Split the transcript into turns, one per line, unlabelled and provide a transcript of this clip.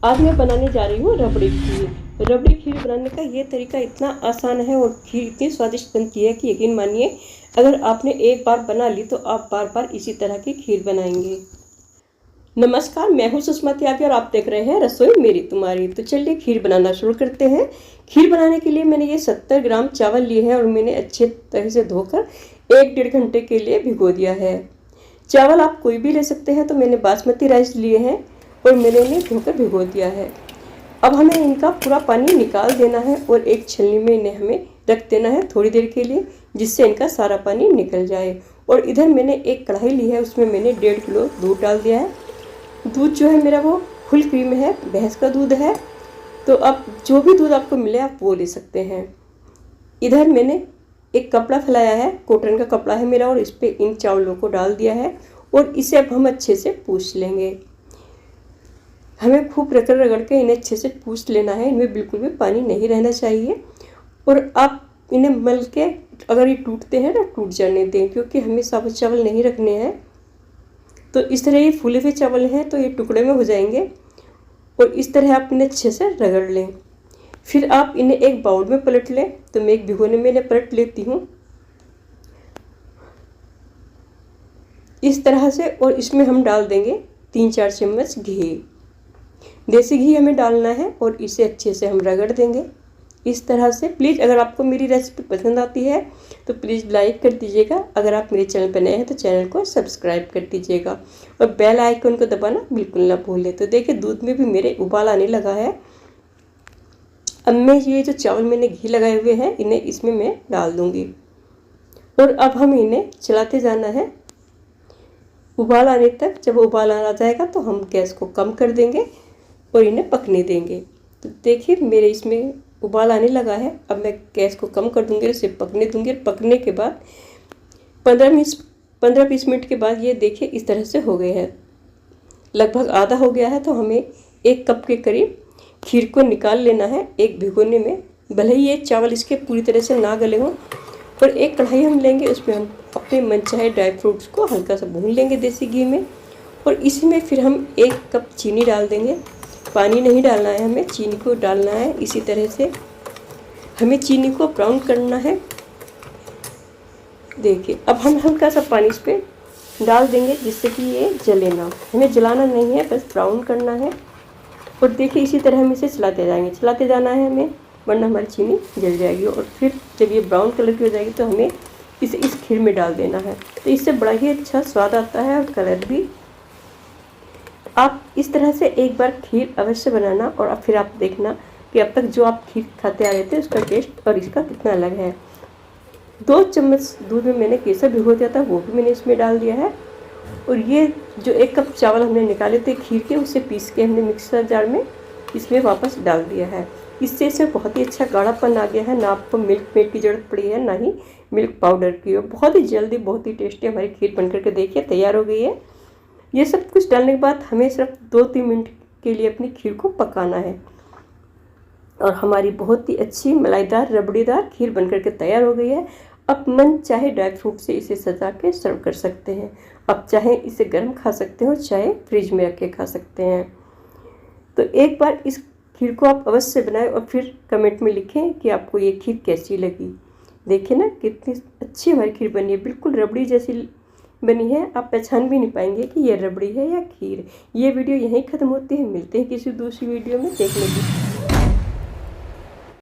आज मैं बनाने जा रही हूँ रबड़ी खीर। रबड़ी खीर बनाने का ये तरीका इतना आसान है और खीर इतनी स्वादिष्ट बनती है कि यकीन मानिए, अगर आपने एक बार बना ली तो आप बार बार इसी तरह की खीर बनाएंगे। नमस्कार, मैं हूँ सुषमा त्यागी और आप देख रहे हैं रसोई मेरी तुम्हारी। तो चलिए खीर बनाना शुरू करते हैं। खीर बनाने के लिए मैंने ये 70 ग्राम चावल लिए हैं और मैंने अच्छे तरह से धोकर 1-1.5 घंटे के लिए भिगो दिया है। चावल आप कोई भी ले सकते हैं, तो मैंने बासमती राइस लिए हैं और मैंने इन्हें धोकर भिगो दिया है। अब हमें इनका पूरा पानी निकाल देना है और एक छलनी में इन्हें हमें रख देना है थोड़ी देर के लिए, जिससे इनका सारा पानी निकल जाए। और इधर मैंने एक कढ़ाई ली है, उसमें मैंने 1.5 किलो दूध डाल दिया है। दूध जो है मेरा वो फुल क्रीम है, भैंस का दूध है। तो अब जो भी दूध आपको मिले आप वो ले सकते हैं। इधर मैंने एक कपड़ा फैलाया है, कॉटन का कपड़ा है मेरा, और इस पर इन चावलों को डाल दिया है और इसे अब हम अच्छे से पूछ लेंगे। हमें खूब रगड़ रगड़ के इन्हें अच्छे से पूछ लेना है। इनमें बिल्कुल भी पानी नहीं रहना चाहिए। और आप इन्हें मल के अगर ये टूटते हैं ना, टूट जाने दें, क्योंकि हमें साबुत चावल नहीं रखने हैं। तो इस तरह ये फूले हुए चावल हैं तो ये टुकड़े में हो जाएंगे। और इस तरह आप इन्हें अच्छे से रगड़ लें। फिर आप इन्हें एक बाउल में पलट लें। तो मैं एक भिगोने में इन्हें पलट लेती हूँ इस तरह से। और इसमें हम डाल देंगे 3-4 चम्मच घी। देसी घी हमें डालना है और इसे अच्छे से हम रगड़ देंगे इस तरह से। प्लीज़ अगर आपको मेरी रेसिपी पसंद आती है तो प्लीज़ लाइक कर दीजिएगा। अगर आप मेरे चैनल पर नए हैं तो चैनल को सब्सक्राइब कर दीजिएगा और बेल आइकन को दबाना बिल्कुल ना भूलें। तो देखिए दूध में भी मेरे उबाल आने लगा है। अब मैं ये जो चावल मैंने घी लगाए हुए हैं इन्हें इसमें मैं डाल दूँगी और अब हम इन्हें चलाते जाना है उबाल आने तक। जब उबाल आ जाएगा तो हम गैस को कम कर देंगे और इन्हें पकने देंगे। तो देखिए मेरे इसमें उबाल आने लगा है। अब मैं गैस को कम कर दूंगी और इसे पकने दूंगी। पकने के बाद 15-20 मिनट के बाद ये देखिए इस तरह से हो गए हैं। लगभग आधा हो गया है। तो हमें 1 कप के करीब खीर को निकाल लेना है एक भिगोने में। भले ही ये चावल इसके पूरी तरह से ना गले हों। और एक कढ़ाई हम लेंगे, उसमें हम अपने मनचाहे ड्राई फ्रूट्स को हल्का सा भून लेंगे देसी घी में। और इसी में फिर हम 1 कप चीनी डाल देंगे। पानी नहीं डालना है, हमें चीनी को डालना है। इसी तरह से हमें चीनी को ब्राउन करना है। देखिए अब हम हल्का सा पानी इस पर डाल देंगे जिससे कि ये जले ना। हमें जलाना नहीं है, बस ब्राउन करना है। और देखिए इसी तरह हम इसे चलाते जाएंगे, चलाते जाना है हमें, वरना हमारी चीनी जल जाएगी। और फिर जब ये ब्राउन कलर की हो जाएगी तो हमें इसे इस खीर में डाल देना है। तो इससे बड़ा ही अच्छा स्वाद आता है और कलर भी। आप इस तरह से एक बार खीर अवश्य बनाना और फिर आप देखना कि अब तक जो आप खीर खाते आ रहे थे उसका टेस्ट और इसका कितना अलग है। 2 चम्मच दूध में मैंने केसर भिगो दिया था, वो भी मैंने इसमें डाल दिया है। और ये जो 1 कप चावल हमने निकाले थे खीर के, उसे पीस के हमने मिक्सर जार में इसमें वापस डाल दिया है। इससे इसमें बहुत ही अच्छा गाढ़ापन आ गया है। ना आपको मिल्क मेड की ज़रूरत पड़ी है, ना ही मिल्क पाउडर की। और बहुत ही जल्दी बहुत ही टेस्टी हमारी खीर बन करके देखिए तैयार हो गई है। ये सब कुछ डालने के बाद हमें सिर्फ 2-3 मिनट के लिए अपनी खीर को पकाना है और हमारी बहुत ही अच्छी मलाईदार रबड़ीदार खीर बनकर के तैयार हो गई है। अब मन चाहे ड्राई फ्रूट से इसे सजा के सर्व कर सकते हैं। अब चाहे इसे गर्म खा सकते हो, चाहे फ्रिज में रख के खा सकते हैं। तो एक बार इस खीर को आप अवश्य बनाएं और फिर कमेंट में लिखें कि आपको ये खीर कैसी लगी। देखिए ना कितनी अच्छी हमारी खीर बनी है, बिल्कुल रबड़ी जैसी बनी है। आप पहचान भी नहीं पाएंगे कि ये रबड़ी है या खीर। ये वीडियो यहीं ख़त्म होती है। मिलते हैं किसी दूसरी वीडियो में। देखने की